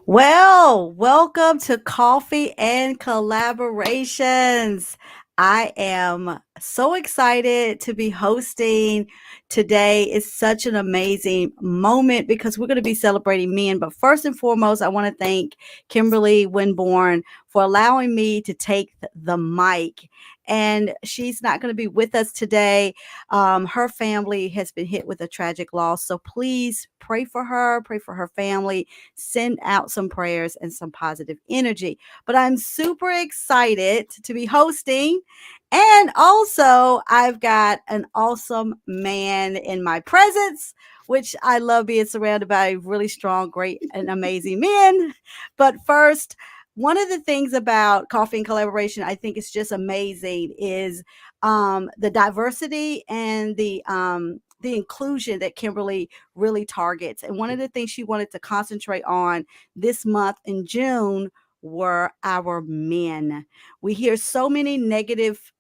Well, welcome to Coffee and Collaborations. I am so excited to be hosting today. It's such an amazing moment because we're going to be celebrating men. But first and foremost, I want to thank Kimberly Winborn for allowing me to take the mic. And she's not going to be with us today. Her family has been hit with a tragic loss. So please pray for her family, send out some prayers and some positive energy. But I'm super excited to be hosting. And also, I've got an awesome man in my presence, which I love being surrounded by really strong, great, and amazing men. But first, one of the things about Coffee and Collaboration, I think is just amazing, is the diversity and the inclusion that Kimberly really targets. And one of the things she wanted to concentrate on this month in June were our men. We hear so many negative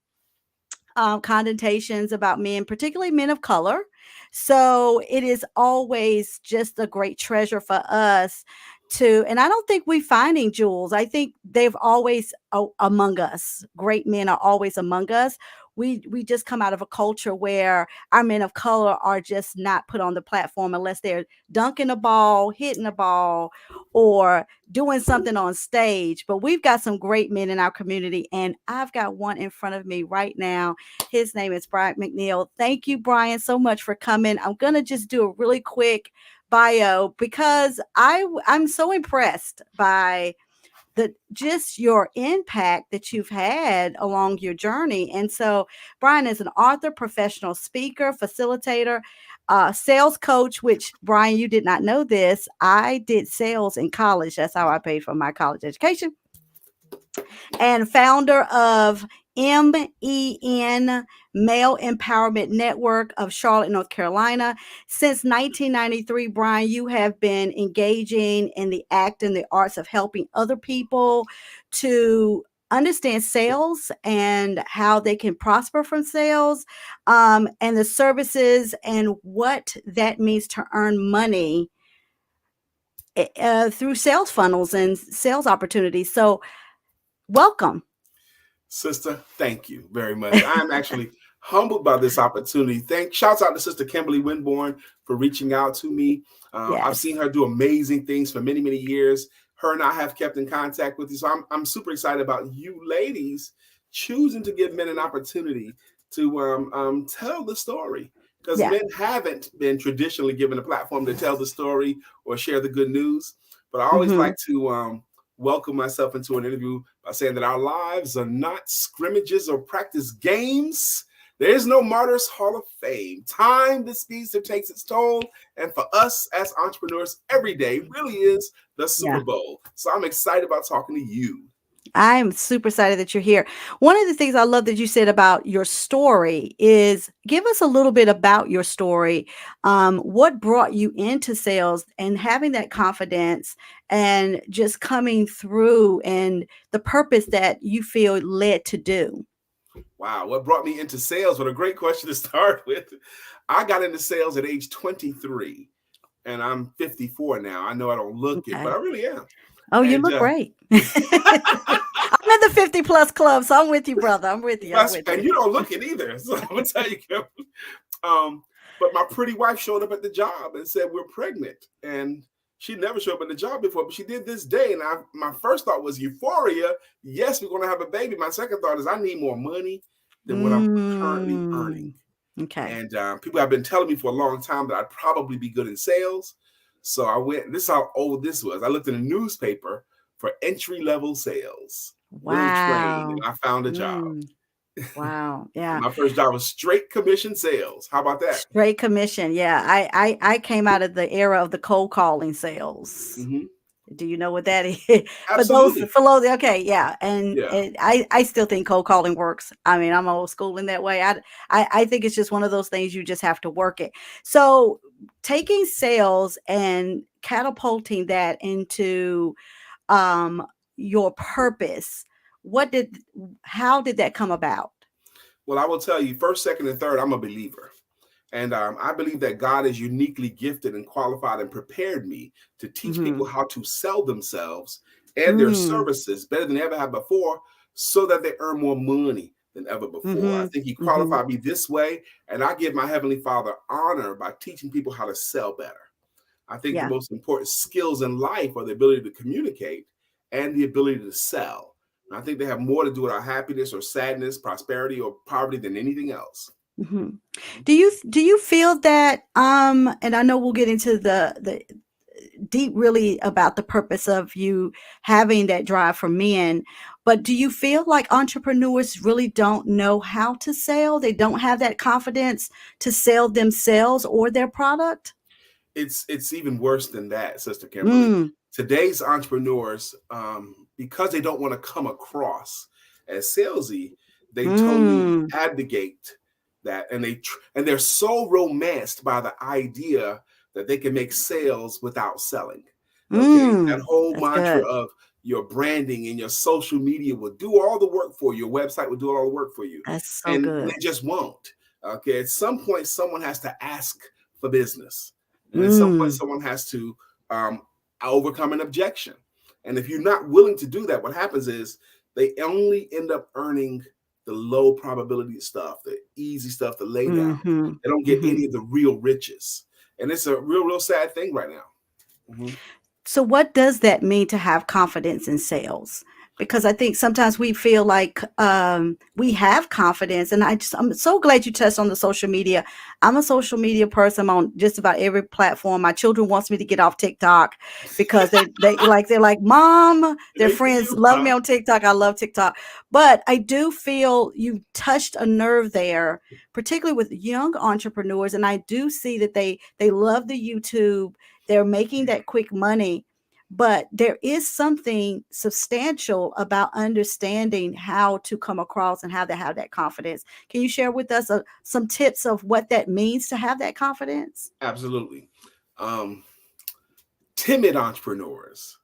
connotations about men, particularly men of color. So it is always just a great treasure for us to, and I don't think we're finding jewels. I think they've always among us. Great men are always among us. We just come out of a culture where our men of color are just not put on the platform unless they're dunking a ball, hitting a ball, or doing something on stage. But we've got some great men in our community, and I've got one in front of me right now. His name is Brian McNeill. Thank you, Brian, so much for coming. I'm going to just do a really quick bio because I'm so impressed by just your impact that you've had along your journey. And so Brian is an author, professional speaker, facilitator, sales coach, which Brian, you did not know this. I did sales in college. That's how I paid for my college education. And founder of M.E.N, Male Empowerment Network of Charlotte, North Carolina. Since 1993, Brian, you have been engaging in the act and the arts of helping other people to understand sales and how they can prosper from sales, and the services and what that means to earn money through sales funnels and sales opportunities. So welcome. Sister, thank you very much. I'm actually humbled by this opportunity. Shouts out to Sister Kimberly Winborn for reaching out to me. I've seen Yes. her do amazing things for many, many years. Her and I have kept in contact with you. So I'm super excited about you ladies choosing to give men an opportunity to tell the story. Because Yeah. men haven't been traditionally given a platform to tell the story or share the good news. But I always Hmm. like to welcome myself into an interview by saying that our lives are not scrimmages or practice games. There is no Martyrs Hall of Fame. Time that speeds or takes its toll. And for us as entrepreneurs, every day really is the Super Yeah. Bowl. So I'm excited about talking to you. I'm super excited that you're here. One of the things I love that you said about your story is give us a little bit about your story. What brought you into sales and having that confidence and just coming through and the purpose that you feel led to do? Wow, what brought me into sales? What a great question to start with. I got into sales at age 23, and I'm 54 now. I know I don't look it, but I Okay. really am. Oh, you And look great. I'm in the 50 plus club, so I'm with you, brother. I'm with you. I'm with and you. you don't look it either. So I'm gonna tell you, Kim. But my pretty wife showed up at the job and said we're pregnant, and she never showed up at the job before, but she did this day. And my first thought was euphoria. Yes, we're gonna have a baby. My second thought is I need more money than what I'm currently earning. Mm, okay. And people have been telling me for a long time that I'd probably be good in sales. So I went. This is how old this was. I looked in a newspaper for entry level sales. Really trained, and Wow. I found a job. Mm. Wow. Yeah. My first job was straight commission sales. How about that? Straight commission. Yeah. I came out of the era of the cold calling sales. Hmm. Do you know what that is? Absolutely. For those, okay, yeah, Yeah. and I still think cold calling works. I mean, I'm old school in that way. I think it's just one of those things you just have to work it. So taking sales and catapulting that into um your purpose, what did how did that come about? Well, I will tell you, first, second, and third, I'm a believer. And I believe that God has uniquely gifted and qualified and prepared me to teach people Mm-hmm. how to sell themselves and their Mm, services better than they ever have before so that they earn more money than ever before. I mm-hmm. think He Mm-hmm. qualified me this way, and I give my Heavenly Father honor by teaching people how to sell better. I think the Yeah. most important skills in life are the ability to communicate and the ability to sell. And I think they have more to do with our happiness or sadness, prosperity or poverty than anything else. Hmm. Do you feel that and I know we'll get into the deep really about the purpose of you having that drive for men, but do you feel like entrepreneurs really don't know how to sell? They don't have that confidence to sell themselves or their product? It's even worse than that, Sister Kimberly. Mm, Today's entrepreneurs, because they don't want to come across as salesy, they totally mm, abdicate that, and and they're so romanced by the idea that they can make sales without selling. Okay, that mm. whole That's mantra good. of your branding and your social media will do all the work for you. Your website will do all the work for you, That's so and good. they just won't. Okay, at some point, someone has to ask for business. And at some point, Mm, someone has to um, overcome an objection. And if you're not willing to do that, what happens is they only end up earning the low probability stuff, the easy stuff, the lay downs. mm-hmm, They don't get mm-hmm. any of the real riches. And it's a real, real sad thing right now. Mm-hmm. So what does that mean to have confidence in sales? Because I think sometimes we feel like we have confidence, and I'm so glad you touched on the social media. I'm a social media person. I'm on just about every platform. My children wants me to get off TikTok because they're like, Mom, their They see friends you, love me huh? on TikTok. I love TikTok, but I do feel you touched a nerve there, particularly with young entrepreneurs, and I do see that they love the YouTube. They're making that quick money, but there is something substantial about understanding how to come across and how to have that confidence. Can you share with us some tips of what that means to have that confidence? Absolutely. Um, timid entrepreneurs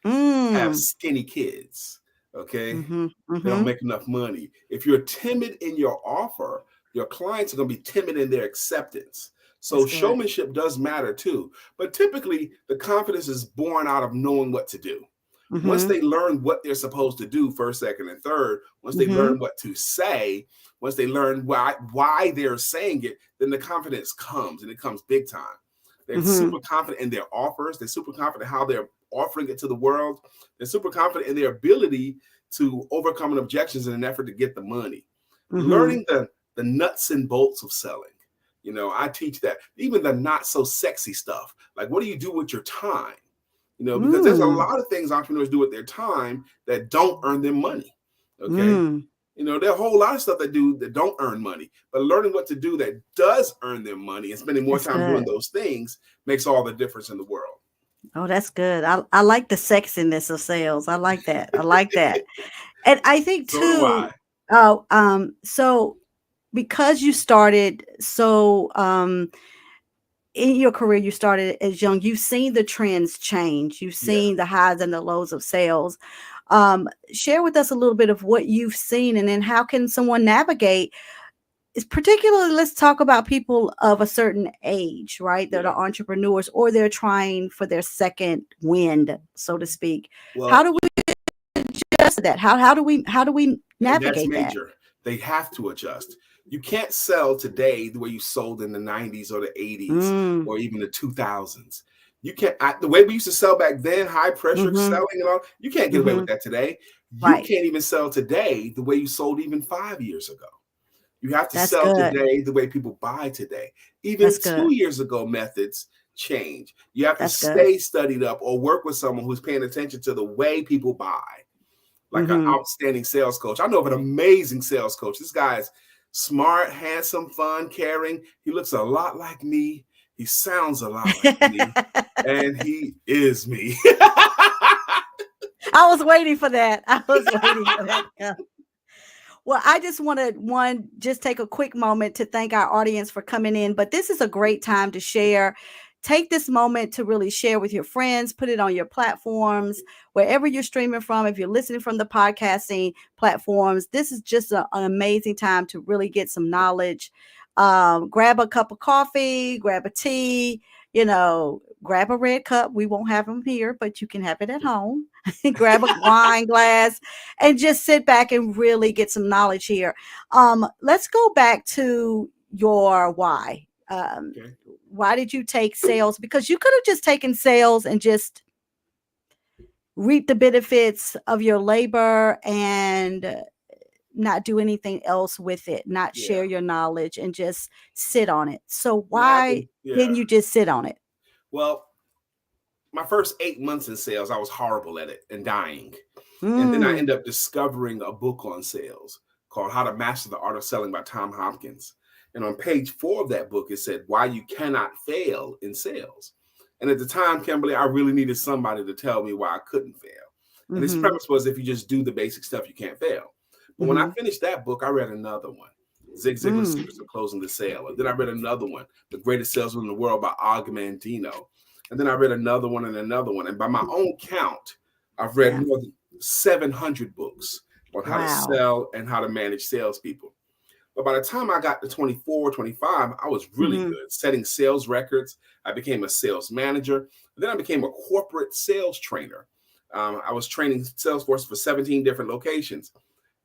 have Mm. skinny kids. Okay. Mhm. They don't Mhm. make enough money. If you're timid in your offer, your clients are going to be timid in their acceptance. That's So good. showmanship does matter too. But typically, the confidence is born out of knowing what to do. Once Mhm. they learn what they're supposed to do, first, second, and third, once they Mhm. learn what to say, once they learn why they're saying it, then the confidence comes, and it comes big time. They're super Mhm. confident in their offers. They're super confident how they're offering it to the world. They're super confident in their ability to overcome an objections in an effort to get the money. Mhm. Learning the nuts and bolts of selling. I teach that. Even the not so sexy stuff. Like, what do you do with your time? Because there's a Mm. lot of things entrepreneurs do with their time that don't earn them money. Okay. Mm. There are a whole lot of stuff they do that don't earn money, but learning what to do that does earn them money and spending more That's time doing good. those things makes all the difference in the world. Oh, that's good. I like the sexiness of sales. I like that. I like that. And I think So do I. too, so because you started so in your career, you started as young, you've seen the trends change, you've Yeah. seen the highs and the lows of sales. Share with us a little bit of what you've seen, and then how can someone navigate? Is particularly, let's talk about people of a certain age, right? That Yeah. are entrepreneurs or they're trying for their second wind, so to speak. How Well, do we adjust that? How do we and that's navigate that? major. They have to adjust. You can't sell today the way you sold in the 90s or the 80s Mm, or even the 2000s. You can't, the way we used to sell back then, high pressure mm-hmm, selling and all, you can't get away mm-hmm. with that today. You Right. can't even sell today the way you sold even 5 years ago. You have to That's sell good. today the way people buy today. That's Even good. 2 years ago, methods change. You have to That's good. stay studied up or work with someone who's paying attention to the way people buy. like an outstanding sales coach. I know of an amazing sales coach. This guy is smart, handsome, fun, caring. He looks a lot like me. He sounds a lot like me. And he is me. I was waiting for that. I was waiting for that. Well, I just want to just take a quick moment to thank our audience for coming in. But this is a great time to share. Take this moment to really share with your friends, put it on your platforms, wherever you're streaming from. If you're listening from the podcasting platforms, this is just an amazing time to really get some knowledge. Grab a cup of coffee, grab a tea, grab a red cup. We won't have them here, but you can have it at home. Grab a wine glass and just sit back and really get some knowledge here. Let's go back to your why. Okay. Why did you take sales? Because you could have just taken sales and just reap the benefits of your labor and not do anything else with it, not share your knowledge and just sit on it. So why didn't you just sit on it? Well, my first 8 months in sales, I was horrible at it and dying. And then I ended up discovering a book on sales called How to Master the Art of Selling by Tom Hopkins. And on page 4 of that book, it said, why you cannot fail in sales. And at the time, Kimberly, I really needed somebody to tell me why I couldn't fail. And his premise was, if you just do the basic stuff, you can't fail. But when I finished that book, I read another one, Zig Ziglar's Secrets of Closing the Sale. And then I read another one, The Greatest Salesman in the World by Og Mandino. And then I read another one and another one. And by my own count, I've read more than 700 books on how to sell and how to manage salespeople. But by the time I got to 24, 25, I was really good, setting sales records. I became a sales manager. And then I became a corporate sales trainer. I was training Salesforce for 17 different locations.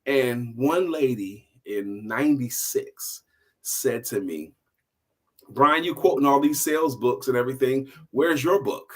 And one lady in 96 said to me, Brian, you quoting all these sales books and everything. Where's your book?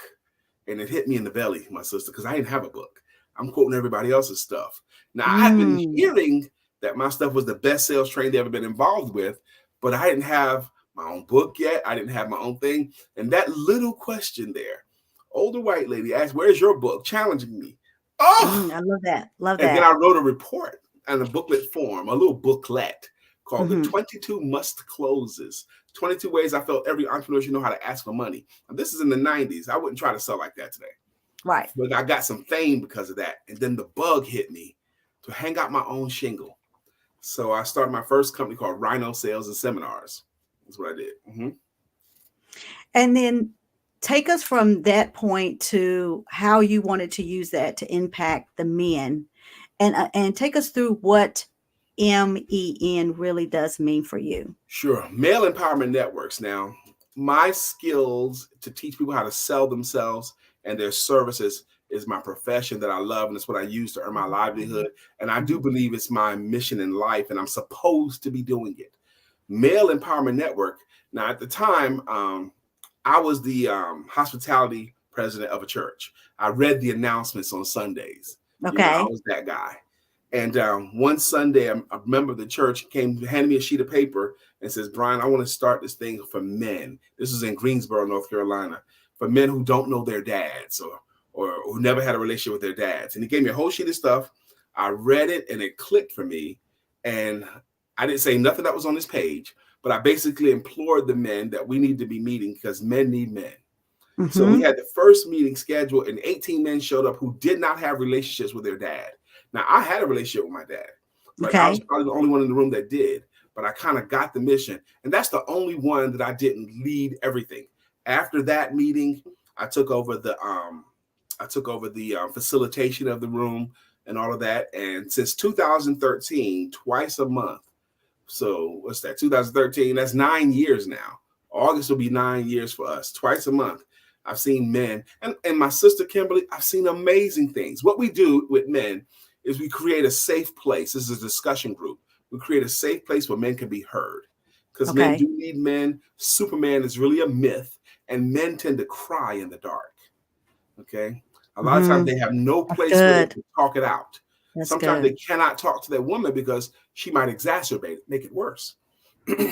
And it hit me in the belly, my sister, because I didn't have a book. I'm quoting everybody else's stuff. Now, I had been hearing that my stuff was the best sales training they ever been involved with, but I didn't have my own book yet. I didn't have my own thing. And that little question there, older white lady asked, where's your book? Challenging me. Oh, I love that. Love and that. then I wrote a report in a booklet form, a little booklet called The 22 Must Closes. 22 ways I felt every entrepreneur should know how to ask for money. And this is in the 90s. I wouldn't try to sell like that today. Right. But I got some fame because of that. And then the bug hit me to hang out my own shingle. So I started my first company called Rhino Sales and Seminars. That's what I did. And then take us from that point to how you wanted to use that to impact the men, and take us through what M.E.N. really does mean for you. Sure. Male empowerment networks. Now, my skills to teach people how to sell themselves and their services is my profession that I love, and it's what I use to earn my livelihood. And I do believe it's my mission in life, and I'm supposed to be doing it. Male Empowerment Network. Now, at the time, I was the hospitality president of a church. I read the announcements on Sundays. Okay. I was that guy. And one Sunday, a member of the church came, handed me a sheet of paper and says, Brian, I want to start this thing for men. This was in Greensboro, North Carolina, for men who don't know their dads or who never had a relationship with their dads. And he gave me a whole sheet of stuff. I read it and it clicked for me. And I didn't say nothing that was on this page, but I basically implored the men that we need to be meeting because men need men. So we had the first meeting scheduled and 18 men showed up who did not have relationships with their dad. Now, I had a relationship with my dad, but I was probably the only one in the room that did. But I kind of got the mission. And that's the only one that I didn't lead everything. After that meeting, I took over the facilitation of the room and all of that. And since 2013, twice a month. So what's that? 2013, that's 9 years now. August will be 9 years for us, twice a month. I've seen men and my sister Kimberly, I've seen amazing things. What we do with men is we create a safe place. This is a discussion group. We create a safe place where men can be heard because men do need men. Superman is really a myth and men tend to cry in the dark. Okay. A lot of times they have no place where they can talk it out. Sometimes they cannot talk to their woman because she might exacerbate it, make it worse.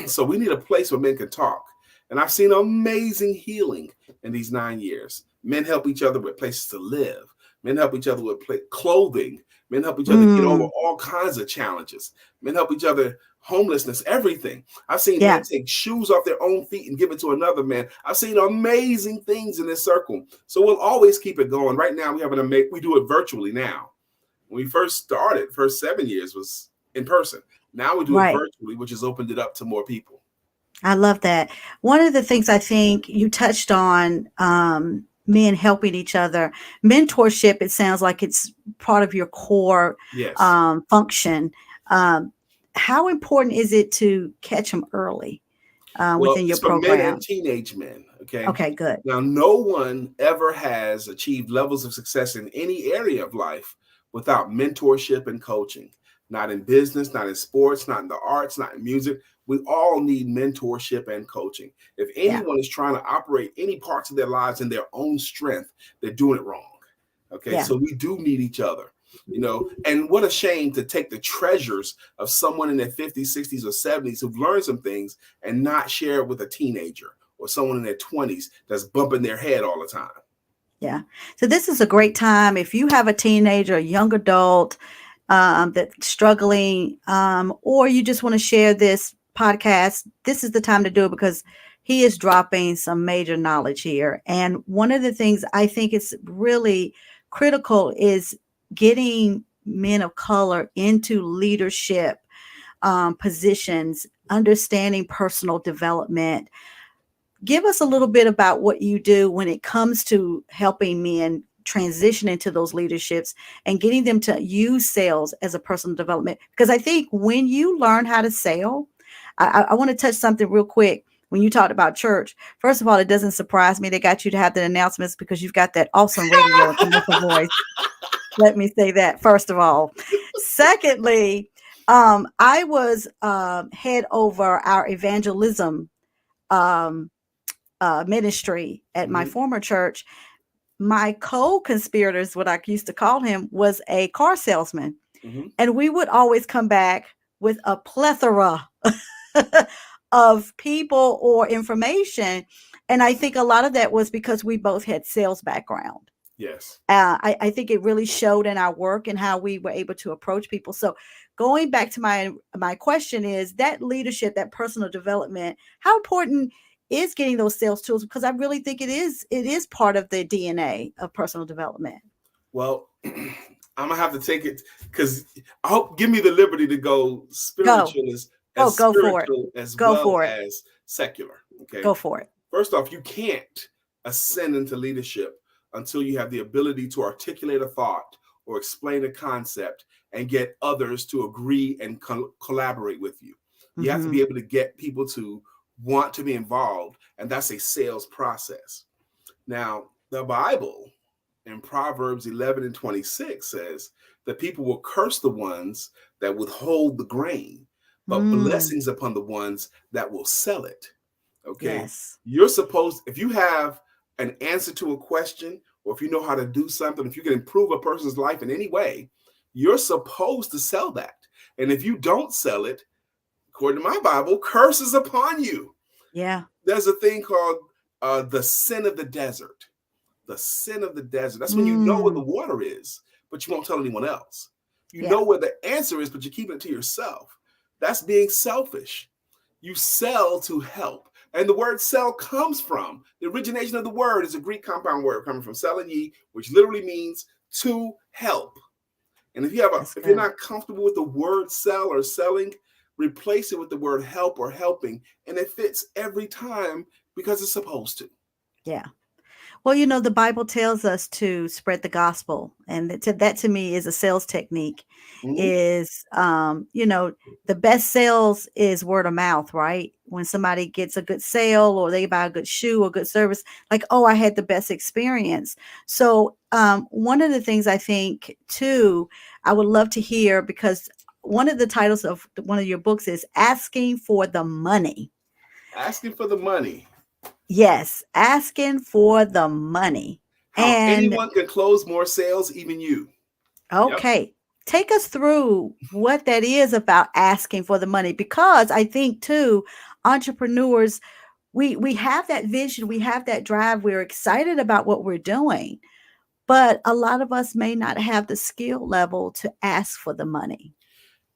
So we need a place where men can talk. And I've seen amazing healing in these 9 years. Men help each other with places to live. Men help each other with clothing. Men help each other get over Mm, all kinds of challenges. Men help each other, homelessness, everything. I've seen men yeah, take shoes off their own feet and give it to another man. I've seen amazing things in this circle. So we'll always keep it going. Right now, we do it virtually now. When we first started, first 7 years was in person. Now we do it right. virtually, which has opened it up to more people. I love that. One of the things I think you touched on, men helping each other, mentorship, it sounds like it's part of your core Yes. function. Um, how important is it to catch them early Well, within your it's for men and program? teenage men. Okay. Okay, good. Now, no one ever has achieved levels of success in any area of life without mentorship and coaching. Not in business, not in sports, not in the arts, not in music. We all need mentorship and coaching. If Yeah, anyone is trying to operate any parts of their lives in their own strength, they're doing it wrong. Okay. yeah. So we do need each other. And what a shame to take the treasures of someone in their 50s, 60s, or 70s who've learned some things and not share it with a teenager or someone in their 20s that's bumping their head all the time. Yeah. So this is a great time if you have a teenager, a young adult that's struggling, or you just want to share this podcast. This is the time to do it because he is dropping some major knowledge here. And one of the things I think is really critical is getting men of color into leadership positions, understanding personal development. Give us a little bit about what you do when it comes to helping men transition into those leaderships and getting them to use sales as a personal development. Because I think when you learn how to sell, I want to touch something real quick. When you talked about church, first of all, it doesn't surprise me they got you to have the announcements because you've got that awesome radio and commercial voice. Let me say that first of all. Secondly, I was head over our evangelism um, ministry at my Mm-hmm. former church. My co-conspirator is what I used to call him, was a car salesman. Mm-hmm. And we would always come back with a plethora of people or information. And I think a lot of that was because we both had sales background. Yes. I think it really showed in our work and how we were able to approach people. So going back to my question is that leadership, that personal development, how important is getting those sales tools? Because I really think it is part of the DNA of personal development. Well, I'm gonna have to take it because I hope give me the liberty to go Go. spiritual Oh, as go for it. spiritual as Go well for it. as secular. Okay. Go for it. First off, you can't ascend into leadership until you have the ability to articulate a thought or explain a concept and get others to agree and collaborate with you. You have to be Mhm. able to get people to want to be involved, and that's a sales process. Now, the Bible in Proverbs 11 and 26 says that people will curse the ones that withhold the grain, but Mm, blessings upon the ones that will sell it. Okay. yes. You're supposed, if you have an answer to a question, or if you know how to do something, if you can improve a person's life in any way, you're supposed to sell that. And if you don't sell it, according to my Bible, curses upon you. Yeah. There's a thing called the sin of the desert. The sin of the desert. That's when you know where the Mm, water is, but you won't tell anyone else. You yeah. know where the answer is, but you're keeping it to yourself. That's being selfish. You sell to help. And the word sell comes from the origination of the word is a Greek compound word coming from selling ye, which literally means to help. And That's if you're good. not comfortable with the word sell or selling, replace it with the word help or helping, and it fits every time because it's supposed to. Yeah. Well, the Bible tells us to spread the gospel, and that to me is a sales technique. Mhm. Is the best sales is word of mouth, right? When somebody gets a good sale or they buy a good shoe or good service, like, oh, I had the best experience. So one of the things I think too, I would love to hear because one of the titles of one of your books is asking for the money. Asking for the money. Yes, asking for the money. How And anyone can close more sales, even you. Yep. okay, take us through what that is about asking for the money because I think too entrepreneurs we have that vision, we have that drive, we're excited about what we're doing. but a lot of us may not have the skill level to ask for the money.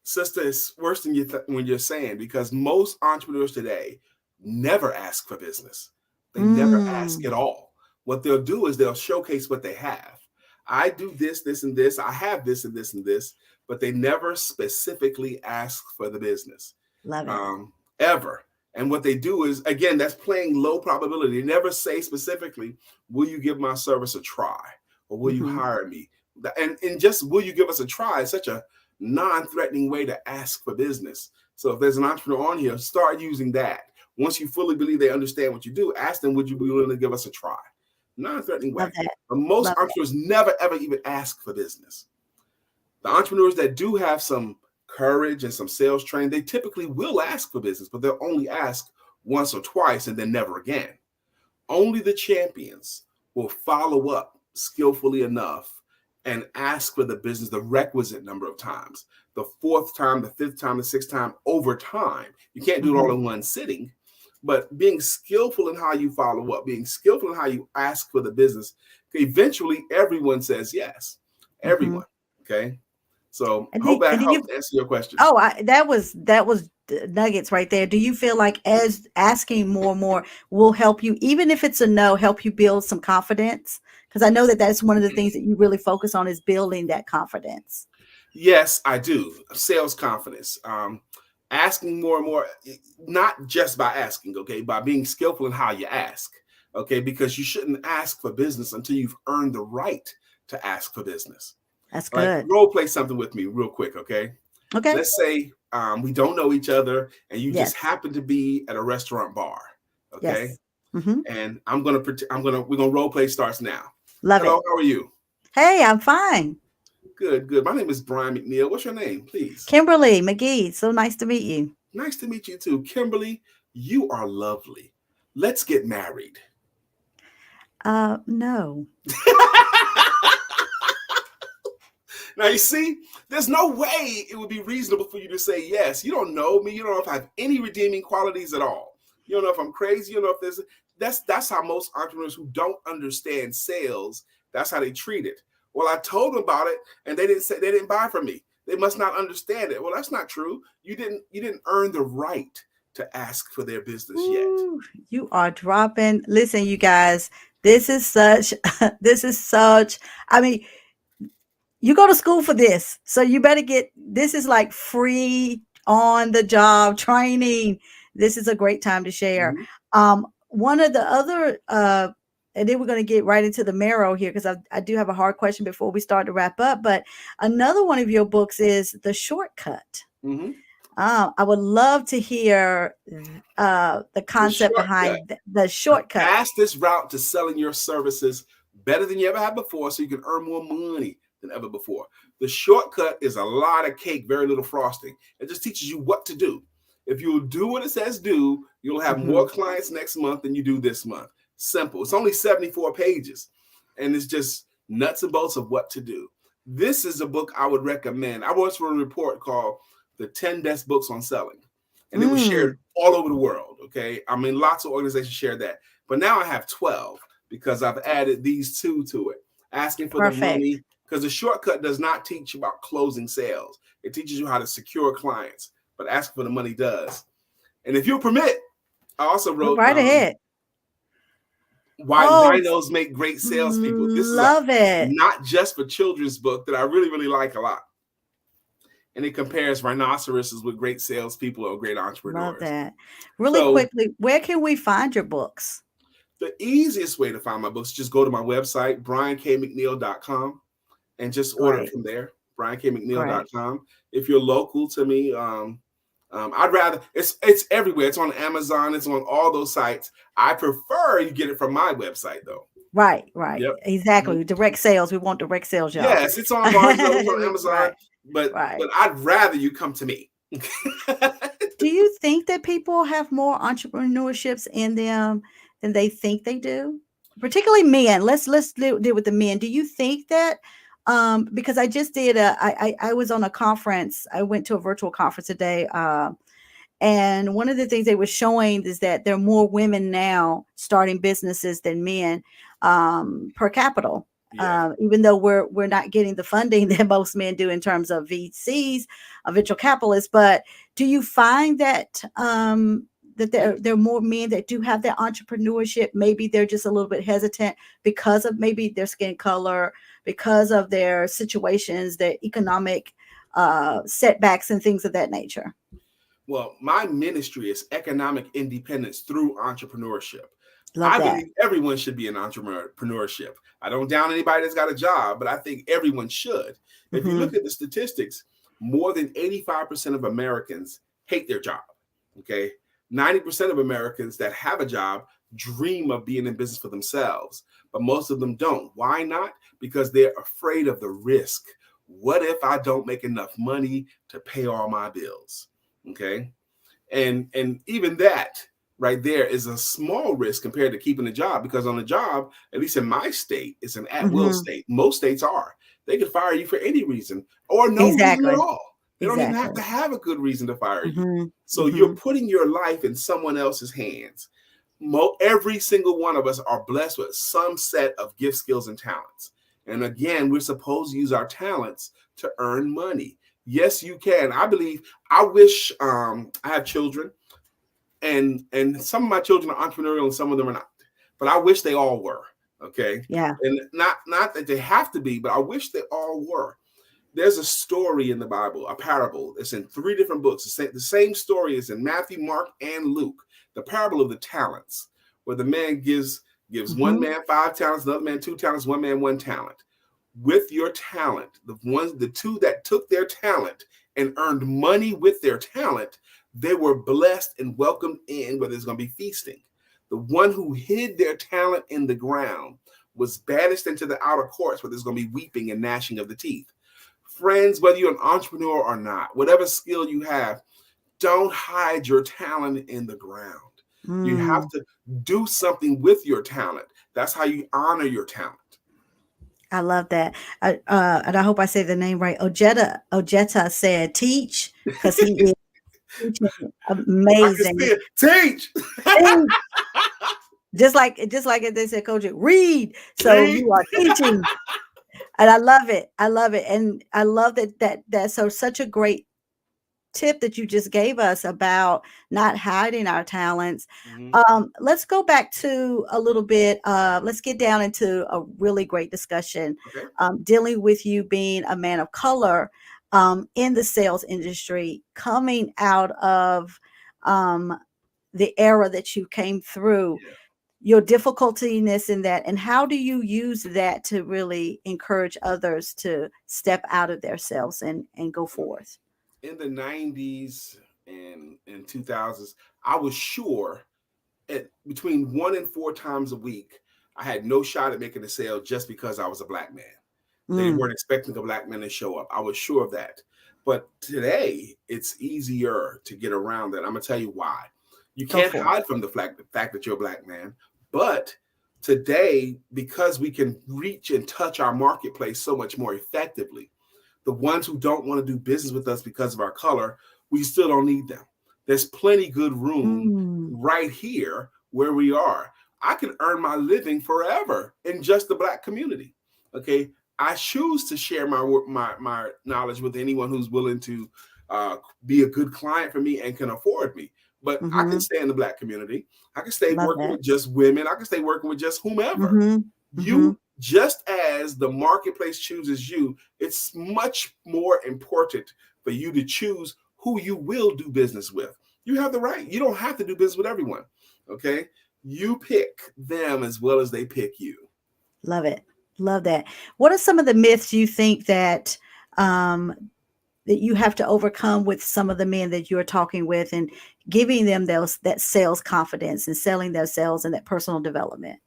Sister, it's worse than when you're saying, because most entrepreneurs today never ask for business. They never ask Mm, at all. What they'll do is they'll showcase what they have. I do this, this, and this. I have this and this and this, but they never specifically ask for the business, love it. ever. And what they do is, again, that's playing low probability. They never say specifically, will you give my service a try? Or will you Hmm. hire me? And just will you give us a try is such a non-threatening way to ask for business. So if there's an entrepreneur on here, start using that. Once you fully believe they understand what you do, ask them, would you be willing to give us a try? Non-threatening way. Love that. But most Love that. entrepreneurs never, ever even ask for business. The entrepreneurs that do have some courage and some sales training, they typically will ask for business, but they'll only ask once or twice and then never again. Only the champions will follow up skillfully enough and ask for the business the requisite number of times. The fourth time, the fifth time, the sixth time, over time. You can't do it all Hmm. in one sitting, but being skillful in how you follow up, being skillful in how you ask for the business, eventually everyone says yes. Hmm. Everyone. Okay. So And hope that do you? helps answer your question. Oh, that was nuggets right there. Do you feel like as asking more and more will help you, even if it's a no, help you build some confidence? Because I know that that's one of the things that you really focus on is building that confidence. Yes, I do. Sales confidence. Asking more and more, not just by asking, okay, by being skillful in how you ask, okay, because you shouldn't ask for business until you've earned the right to ask for business. That's All right, good. role play something with me real quick, okay? Okay. Let's say we don't know each other and you just Yes. happen to be at a restaurant bar, okay? Yes. Hmm. And we're gonna role play starts now. Love Hello, it. how are you? Hey, I'm fine. Good, good. My name is Brian McNeill. What's your name, please? Kimberly McGee. So nice to meet you. Nice to meet you too. Kimberly, you are lovely. Let's get married. No. Now, you see, there's no way it would be reasonable for you to say yes. You don't know me. You don't know if I have any redeeming qualities at all. You don't know if I'm crazy. You don't know if there's that's how most entrepreneurs who don't understand sales, that's how they treat it. Well, I told them about it and they didn't buy from me. They must not understand it. Well, that's not true. You didn't earn the right to ask for their business yet. Ooh, you are dropping. Listen, you guys, this is such, this is such, I mean, you go to school for this. So you better get, this is like free on the job training. This is a great time to share. Mhm. One of the other, and then we're going to get right into the marrow here because I do have a hard question before we start to wrap up. But another one of your books is The Shortcut. Mhm. I would love to hear the The concept shortcut. behind the The shortcut. fastest route to selling your services better than you ever had before so you can earn more money than ever before. The shortcut is a lot of cake, very little frosting. It just teaches you what to do. If you'll do what it says do, you'll have more Hmm. clients next month than you do this month. Simple. It's only 74 pages, and it's just nuts and bolts of what to do. This is a book I would recommend. I once wrote a report called The 10 Best Books on Selling, and it was shared Mm, all over the world. Okay. I mean, lots of organizations share that. But now I have 12 because I've added these two to it. Asking for the perfect. money, because the shortcut does not teach you about closing sales. It teaches you how to secure clients, but asking for the money does. And if you'll permit, I also Go wrote right ahead. Why Oh, Dinos Make Great Salespeople. This is a love it. not just for children's book that I really, really like a lot. And it compares rhinoceroses with great salespeople or great Love entrepreneurs. that. Really So quickly, where can we find your books? the easiest way to find my books is just go to my website, briankmcneil.com, and just order it Great. from there, Great. briankmcneil.com. If you're local to me, I'd rather it's everywhere. It's on Amazon. It's on all those sites. I prefer you get it from my website though. Right, right. Yep. Mhm. Exactly. Direct sales. We want direct sales, y'all. Yes, it's on Barnes Noble, it's on Amazon, Right, but right. I'd rather you come to me. Do you think that people have more entrepreneurships in them than they think they do? Particularly men. Let's deal with the men. Do you think that because I just did I was on a conference. I went to a virtual conference today. And one of the things they were showing is that there are more women now starting businesses than men per capita. Yeah. Even though we're not getting the funding that most men do in terms of VCs, venture capitalists. But do you find that that there are more men that do have that entrepreneurship? Maybe they're just a little bit hesitant because of maybe their skin color, because of their situations, their economic setbacks, and things of that nature. Well, my ministry is economic independence through entrepreneurship. Love I that. believe everyone should be in entrepreneurship. I don't down anybody that's got a job, but I think everyone should. If you Hmm. look at the statistics, more than 85% of Americans hate their job. Okay. 90% of Americans that have a job dream of being in business for themselves, but most of them don't. Why not? Because they're afraid of the risk. What if I don't make enough money to pay all my bills? Okay. And even that right there is a small risk compared to keeping a job, because on a job, at least in my state, it's an at-will Hmm. state. Most states are. They could fire you for any reason or no reason at Exactly. all. They don't even have Exactly. to have a good reason to fire you. Hmm. So you're Hmm. putting your life in someone else's hands. Every single one of us are blessed with some set of gifts, skills, and talents. And again, we're supposed to use our talents to earn money. Yes, you can. I believe. I wish I have children, and some of my children are entrepreneurial and some of them are not. But I wish they all were. Okay, Yeah. and not that they have to be, but I wish they all were. There's a story in the Bible, a parable. It's in 3 different books. The same story is in Matthew, Mark, and Luke. The parable of the talents, where the man gives one Hmm. man 5 talents, another man 2 talents, one man 1 talent. With your talent, the two that took their talent and earned money with their talent, they were blessed and welcomed in where there's going to be feasting. The one who hid their talent in the ground was banished into the outer courts where there's going to be weeping and gnashing of the teeth. Friends, whether you're an entrepreneur or not, whatever skill you have, don't hide your talent in the ground. You have Mm. to do something with your talent. That's how you honor your talent. I love that. And I hope I say the name right. Ojeta said, "Teach," because he is teaching I can amazing. see it. Teach. Teach. Just like they said, Coach, read. So Read. you are teaching, and I love it. I love it, and I love that. So such a great tip that you just gave us about not hiding our talents. Mhm. Let's go back to a little bit. Let's get down into a really great discussion Okay. dealing with you being a man of color in the sales industry, coming out of um, the era that you came through, Yeah. your difficultiness in that, and how do you use that to really encourage others to step out of themselves and go forth? In the 90s and 2000s, I was sure at between 1 and 4 times a week, I had no shot at making a sale just because I was a black man. They Mm, weren't expecting a black man to show up. I was sure of that. But today, it's easier to get around that. I'm going to tell you why. You go can't for it. hide from the fact that you're a black man. But today, because we can reach and touch our marketplace so much more effectively, the ones who don't want to do business with us because of our color, we still don't need them. There's plenty good room Mm, right here where we are. I can earn my living forever in just the black community. Okay, I choose to share my knowledge with anyone who's willing to uh, be a good client for me and can afford me. But I can mhm. stay in the black community. I can stay Love working that. with just women. I can stay working with just whomever. Mhm, mhm. You, just as the marketplace chooses you, it's much more important for you to choose who you will do business with. You have the right. You don't have to do business with everyone. Okay. You pick them as well as they pick you. Love it. Love that. What are some of the myths you think um, that you have to overcome with some of the men that you're talking with and giving them those that sales confidence and selling their sales and that personal development?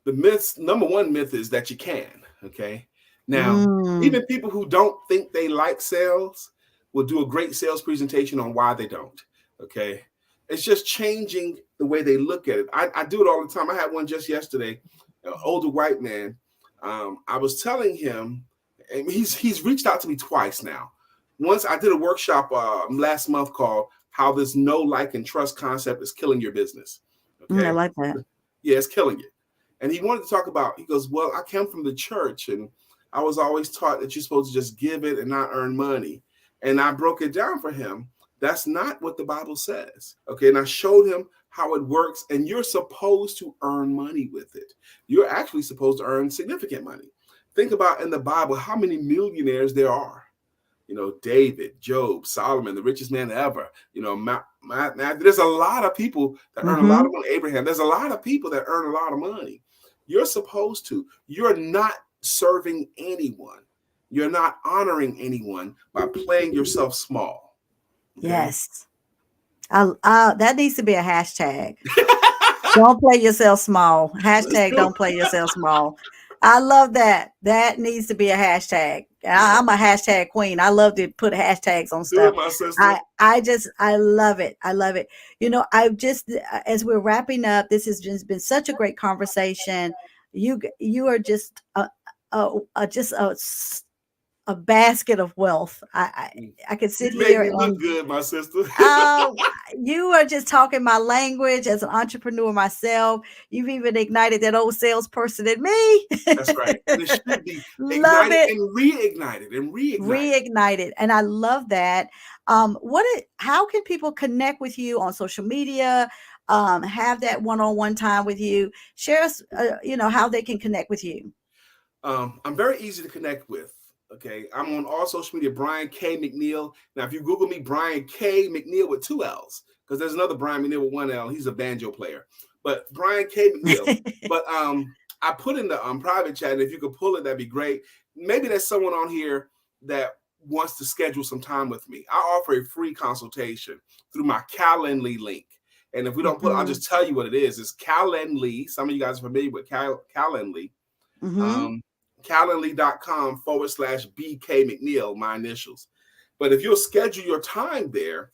The myths, number one myth is that you can. Okay. Now, Mm, even people who don't think they like sales will do a great sales presentation on why they don't. Okay. It's just changing the way they look at it. I do it all the time. I had one just yesterday, an older white man. I was telling him, and he's reached out to me twice now. Once I did a workshop last month called "How This Know, Like, and Trust Concept is Killing Your Business." I Okay, like that. yeah, it's killing it. And he wanted to talk about, he goes, well, I came from the church and I was always taught that you're supposed to just give it and not earn money. And I broke it down for him. That's not what the Bible says. Okay. And I showed him how it works. And you're supposed to earn money with it. You're actually supposed to earn significant money. Think about in the Bible how many millionaires there are. David, Job, Solomon, the richest man ever. There's a lot of people that earn a lot Mm-hmm. of money. Abraham, there's a lot of people that earn a lot of money. You're supposed to. You're not serving anyone. You're not honoring anyone by playing yourself small. Okay. Yes. That needs to be a hashtag. Don't play yourself small. Let's Hashtag do don't play yourself small. I love that. That needs to be a hashtag. Yeah. I'm a hashtag queen. I love to put hashtags on Do stuff. it, my sister. I love it. I love it. I just, as we're wrapping up, this has just been such a great conversation. You are just just a basket of wealth. I could sit You make here me look and good, my sister. uh, you are just talking my language as an entrepreneur myself. You've even ignited that old salesperson in me. That's right. And it should be Love ignited it, and reignited and reignited. reignited, and I love that. How can people connect with you on social media? Have that one-on-one time with you. Share us, how they can connect with you. I'm very easy to connect with. Okay. I'm on all social media, Brian K. McNeill. Now, if you Google me, Brian K. McNeill with two L's, because there's another Brian McNeill with one L. He's a banjo player. But Brian K. McNeill. But I put in the private chat, and if you could pull it, that'd be great. Maybe there's someone on here that wants to schedule some time with me. I offer a free consultation through my Calendly link. And if we don't put, I'll just tell you what it is. It's Calendly. Some of you guys are familiar with Calendly. Mm-hmm. Calendly.com/BK McNeill, my initials. But if you'll schedule your time there,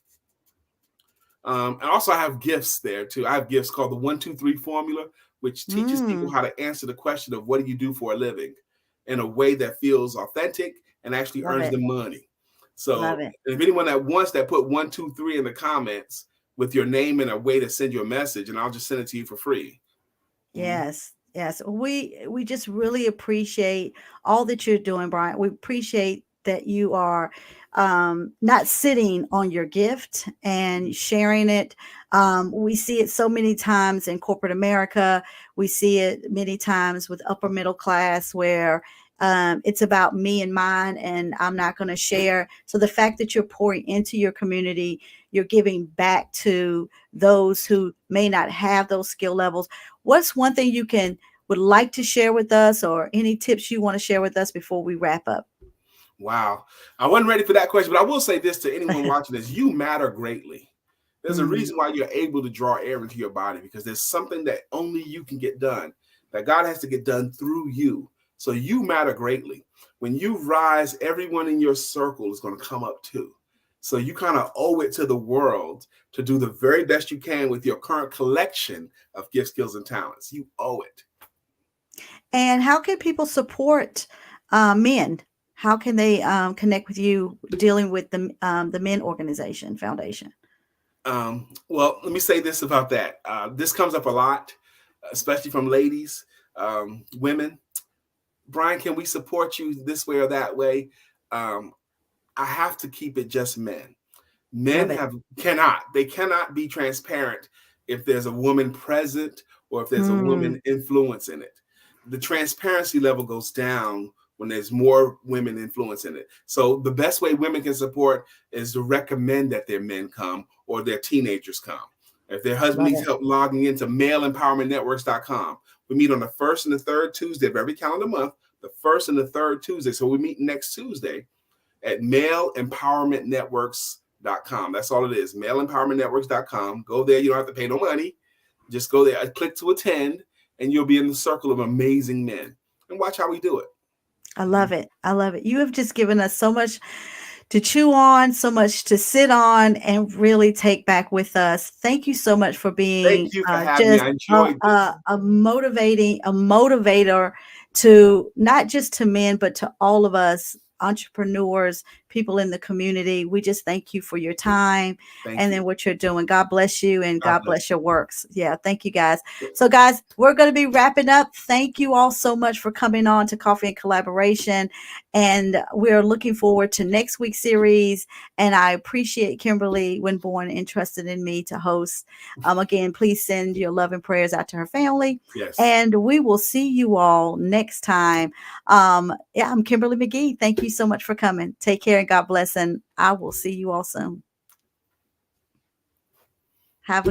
and also I have gifts there too. I have gifts called the 1, 2, 3 formula, which teaches people how to answer the question of what do you do for a living in a way that feels authentic and actually Love earns it. them money. Love So it. if anyone that wants that, put 1, 2, 3 in the comments with your name and a way to send you a message, and I'll just send it to you for free. Mhm. Yes, yes. We just really appreciate all that you're doing, Brian. We appreciate that you are not sitting on your gift and sharing it. We see it so many times in corporate America. We see it many times with upper middle class where it's about me and mine, and I'm not going to share. So the fact that you're pouring into your community, you're giving back to those who may not have those skill levels. What's one thing you would like to share with us, or any tips you want to share with us before we wrap up? Wow. I wasn't ready for that question, but I will say this to anyone watching this: you matter greatly. There's a Mm, reason why you're able to draw air into your body, because there's something that only you can get done, that God has to get done through you. So you matter greatly. When you rise, everyone in your circle is going to come up too. So you kind of owe it to the world to do the very best you can with your current collection of gifts, skills, and talents. You owe it. and how can people support men? How can they connect with you dealing with the Men Organization Foundation? Well, let me say this about that. This comes up a lot, especially from ladies, women. Brian, can we support you this way or that way? Um, I have to keep it just men. Men Love it. they cannot be transparent if there's a woman present or if there's a Mm, woman influence in it. The transparency level goes down when there's more women influence in it. So the best way women can support is to recommend that their men come or their teenagers come. If their husband love needs it. help logging into maleempowermentnetworks.com, we meet on the first and the third Tuesday of every calendar month, the first and the third Tuesday. So we meet next Tuesday at maleempowermentnetworks.com. That's all it is, maleempowermentnetworks.com. Go there. You don't have to pay no money. Just go there, click to attend, and you'll be in the circle of amazing men. And watch how we do it. I love it. I love it. You have just given us so much to chew on, so much to sit on, and really take back with us. Thank you so much for Thank being you for having me. just I enjoyed this. a motivator to not just to men, but to all of us entrepreneurs, people in the community. We just thank you for your time Thank and you. then what you're doing. God bless you and God God bless bless your works. Yeah, thank you guys. So, guys, we're going to be wrapping up. Thank you all so much for coming on to Coffee and Collaboration. And we're looking forward to next week's series. And I appreciate Kimberly Winborn entrusted in me to host. Again, please send your love and prayers out to her family. you. Yes. And we will see you all next time. Yeah, I'm Kimberly McGee. Thank you so much for coming. Take care and God bless. And I will see you all soon. Have a